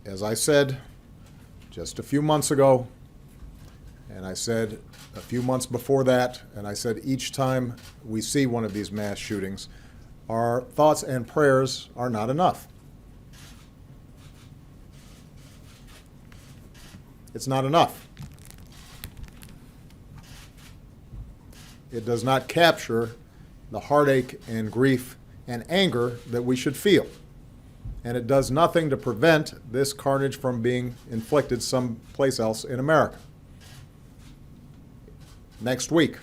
as I said just a few months ago, and I said a few months before that, and I said each time we see one of these mass shootings, our thoughts and prayers are not enough. It's not enough. It does not capture the heartache and grief and anger that we should feel. And it does nothing to prevent this carnage from being inflicted someplace else in America. Next week,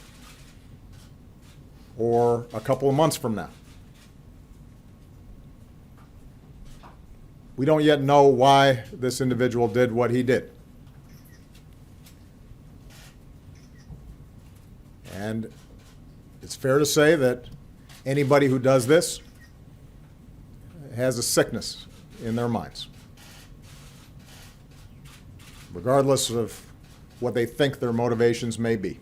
or a couple of months from now. We don't yet know why this individual did what he did. And it's fair to say that anybody who does this has a sickness in their minds, regardless of what they think their motivations may be.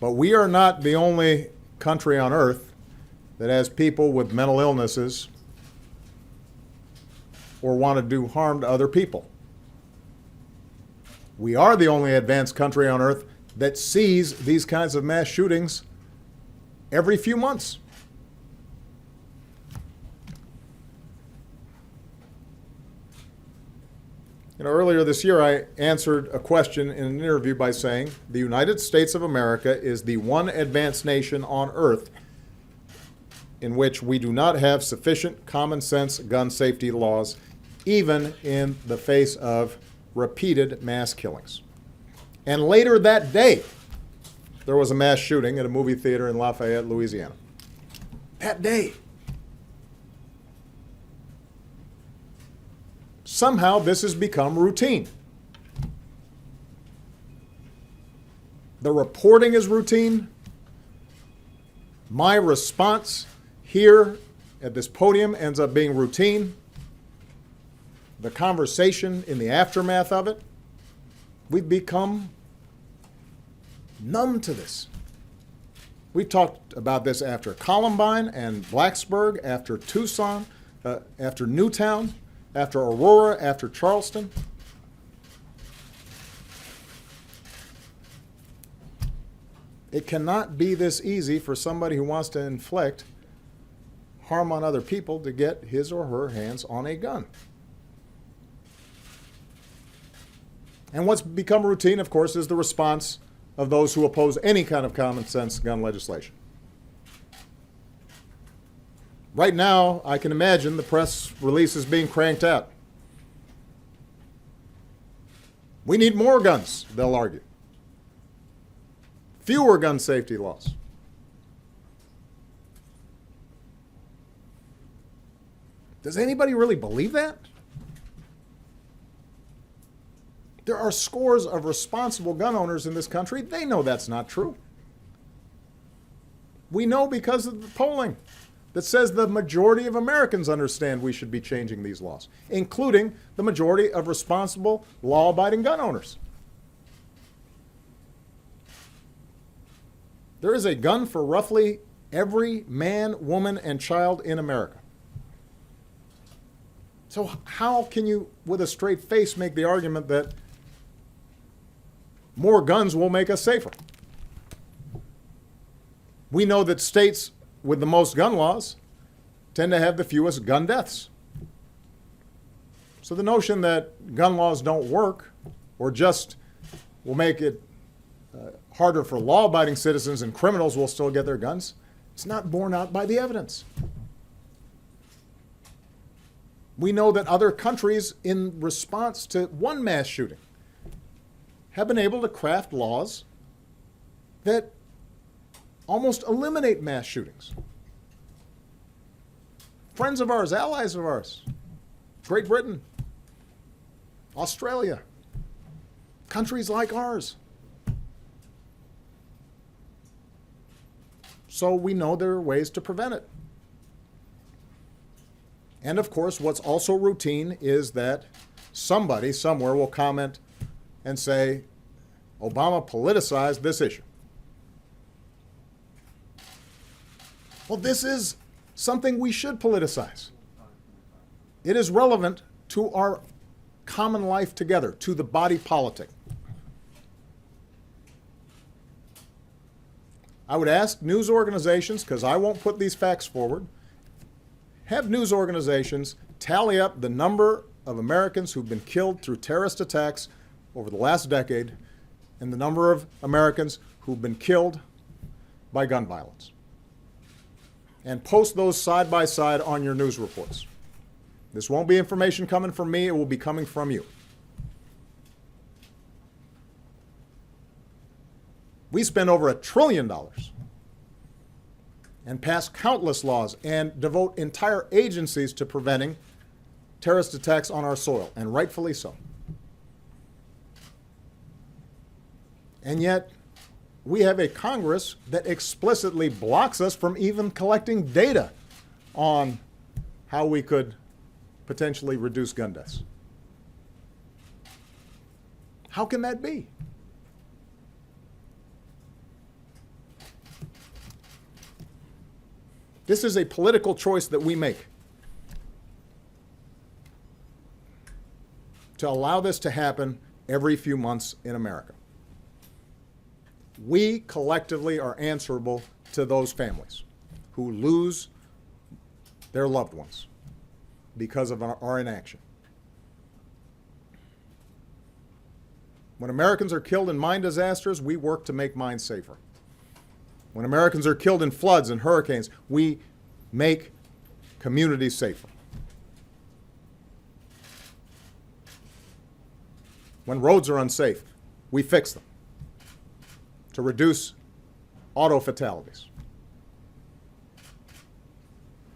But we are not the only country on earth that has people with mental illnesses or want to do harm to other people. We are the only advanced country on earth that sees these kinds of mass shootings every few months. Earlier this year, I answered a question in an interview by saying, the United States of America is the one advanced nation on earth in which we do not have sufficient common sense gun safety laws, even in the face of repeated mass killings. And later that day, there was a mass shooting at a movie theater in Lafayette, Louisiana. That day. Somehow this has become routine. The reporting is routine. My response here at this podium ends up being routine. The conversation in the aftermath of it, we've become numb to this. We talked about this after Columbine and Blacksburg, after Tucson, after Newtown, after Aurora, after Charleston. It cannot be this easy for somebody who wants to inflict harm on other people to get his or her hands on a gun. And what's become routine, of course, is the response of those who oppose any kind of common sense gun legislation. Right now, I can imagine the press releases being cranked out. We need more guns, they'll argue. Fewer gun safety laws. Does anybody really believe that? There are scores of responsible gun owners in this country. They know that's not true. We know because of the polling that says the majority of Americans understand we should be changing these laws, including the majority of responsible, law-abiding gun owners. There is a gun for roughly every man, woman, and child in America. So how can you, with a straight face, make the argument that more guns will make us safer? We know that states with the most gun laws tend to have the fewest gun deaths. So the notion that gun laws don't work or just will make it harder for law-abiding citizens and criminals will still get their guns, it's not borne out by the evidence. We know that other countries, in response to one mass shooting, have been able to craft laws that almost eliminate mass shootings. Friends of ours, allies of ours, Great Britain, Australia, countries like ours. So we know there are ways to prevent it. And of course, what's also routine is that somebody somewhere will comment and say, Obama politicized this issue. Well, this is something we should politicize. It is relevant to our common life together, to the body politic. I would ask news organizations, because I won't put these facts forward, have news organizations tally up the number of Americans who've been killed through terrorist attacks over the last decade and the number of Americans who've been killed by gun violence. And post those side by side on your news reports. This won't be information coming from me, it will be coming from you. We spend over $1 trillion and pass countless laws and devote entire agencies to preventing terrorist attacks on our soil, and rightfully so. And yet, we have a Congress that explicitly blocks us from even collecting data on how we could potentially reduce gun deaths. How can that be? This is a political choice that we make to allow this to happen every few months in America. We collectively are answerable to those families who lose their loved ones because of our inaction. When Americans are killed in mine disasters, we work to make mines safer. When Americans are killed in floods and hurricanes, we make communities safer. When roads are unsafe, we fix them to reduce auto fatalities.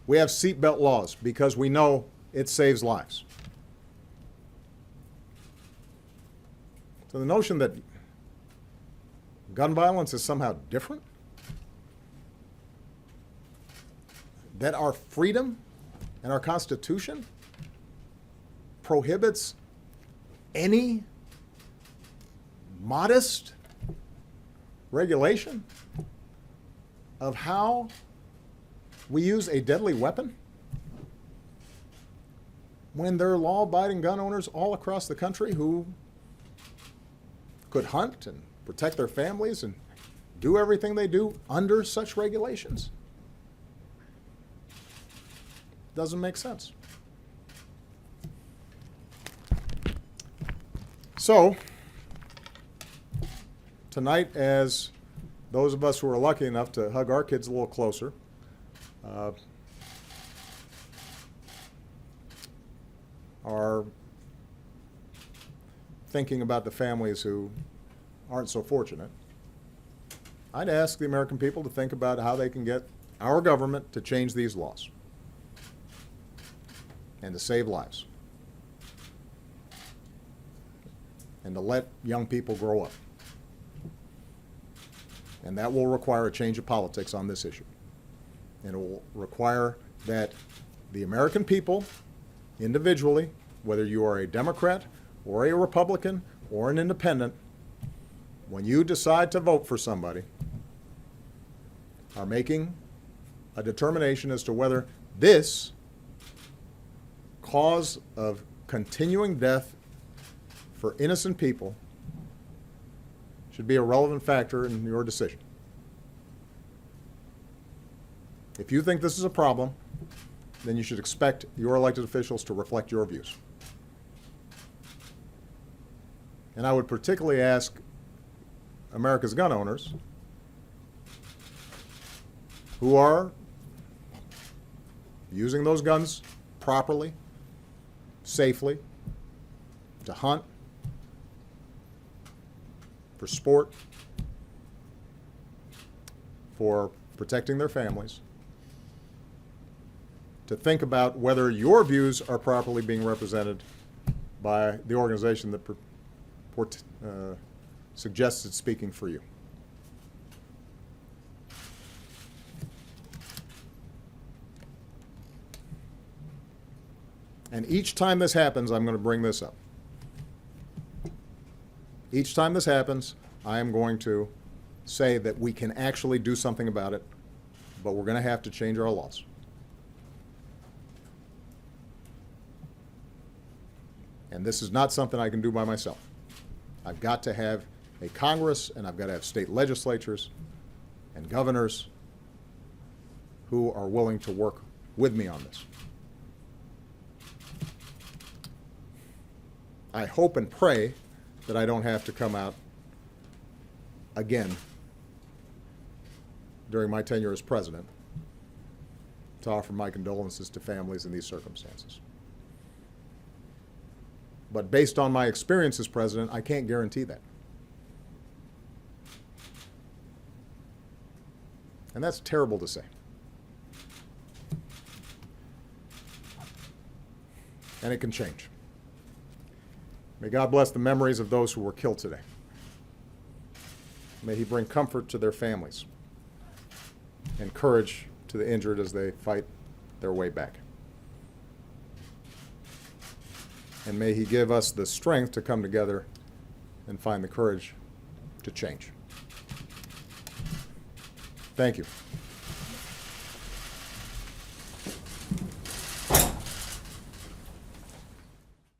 We have seatbelt laws because we know it saves lives. So the notion that gun violence is somehow different, that our freedom and our Constitution prohibits any modest regulation of how we use a deadly weapon, when there are law-abiding gun owners all across the country who could hunt and protect their families and do everything they do under such regulations. Doesn't make sense. So, tonight, as those of us who are lucky enough to hug our kids a little closer, are thinking about the families who aren't so fortunate, I'd ask the American people to think about how they can get our government to change these laws and to save lives and to let young people grow up. And that will require a change of politics on this issue. And it will require that the American people, individually, whether you are a Democrat or a Republican or an independent, when you decide to vote for somebody, are making a determination as to whether this cause of continuing death for innocent people should be a relevant factor in your decision. If you think this is a problem, then you should expect your elected officials to reflect your views. And I would particularly ask America's gun owners who are using those guns properly, safely, to hunt, for sport, for protecting their families, to think about whether your views are properly being represented by the organization that suggests it's speaking for you. And each time this happens, I'm going to bring this up. Each time this happens, I am going to say that we can actually do something about it, but we're going to have to change our laws. And this is not something I can do by myself. I've got to have a Congress, and I've got to have state legislatures and governors who are willing to work with me on this. I hope and pray that I don't have to come out again during my tenure as president to offer my condolences to families in these circumstances. But based on my experience as president, I can't guarantee that. And that's terrible to say. And it can change. May God bless the memories of those who were killed today. May He bring comfort to their families and courage to the injured as they fight their way back. And may He give us the strength to come together and find the courage to change. Thank you.